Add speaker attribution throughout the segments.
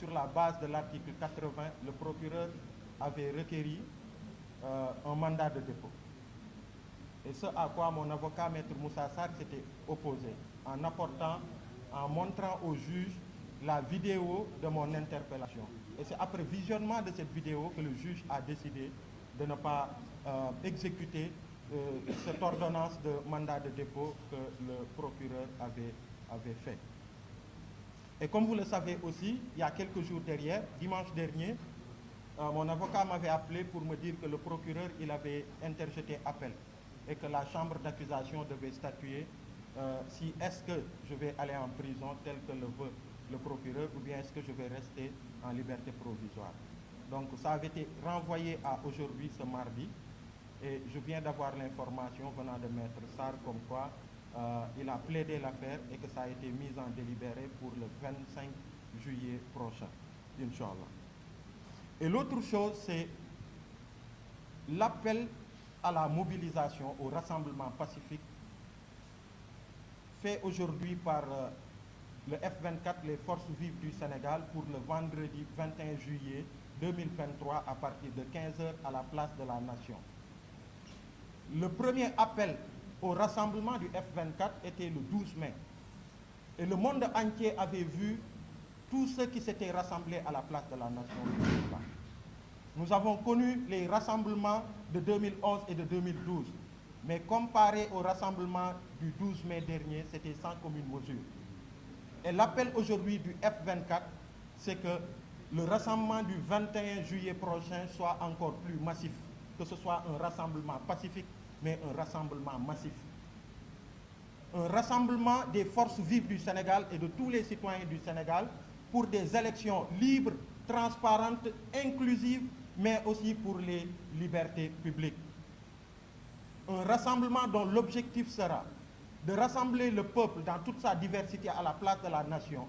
Speaker 1: sur la base de l'article 80, le procureur avait requéri un mandat de dépôt. Et ce à quoi mon avocat, Maître Moussa Sarr, s'était opposé, en montrant au juge la vidéo de mon interpellation. Et c'est après visionnement de cette vidéo que le juge a décidé de ne pas exécuter cette ordonnance de mandat de dépôt que le procureur avait fait. Et comme vous le savez aussi, il y a quelques jours derrière, dimanche dernier, mon avocat m'avait appelé pour me dire que le procureur, il avait interjeté appel et que la chambre d'accusation devait statuer si est-ce que je vais aller en prison tel que le veut le procureur ou bien est-ce que je vais rester en liberté provisoire. Donc ça avait été renvoyé à aujourd'hui, ce mardi, et je viens d'avoir l'information venant de Maître Sarr comme quoi il a plaidé l'affaire et que ça a été mis en délibéré pour le 25 juillet prochain, Inch'Allah. Et l'autre chose, c'est l'appel à la mobilisation, au rassemblement pacifique fait aujourd'hui par le F24, les forces vives du Sénégal, pour le vendredi 21 juillet 2023 à partir de 15h à la place de la Nation. Le premier appel au rassemblement du F24 était le 12 mai. Et le monde entier avait vu tous ceux qui s'étaient rassemblés à la place de la Nation. Nous avons connu les rassemblements de 2011 et de 2012. Mais comparé au rassemblement du 12 mai dernier, c'était sans commune mesure. Et l'appel aujourd'hui du F24, c'est que le rassemblement du 21 juillet prochain soit encore plus massif, que ce soit un rassemblement pacifique, mais un rassemblement massif. Un rassemblement des forces vives du Sénégal et de tous les citoyens du Sénégal pour des élections libres, transparentes, inclusives, mais aussi pour les libertés publiques. Un rassemblement dont l'objectif sera de rassembler le peuple dans toute sa diversité à la place de la Nation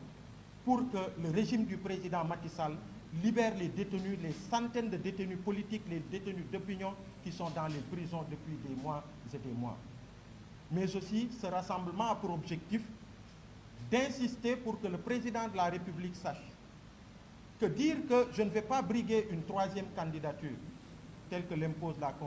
Speaker 1: pour que le régime du président Macky Sall libère les détenus, les centaines de détenus politiques, les détenus d'opinion qui sont dans les prisons depuis des mois et des mois. Mais aussi, ce rassemblement a pour objectif d'insister pour que le président de la République sache que dire que je ne vais pas briguer une troisième candidature telle que l'impose la Constitution,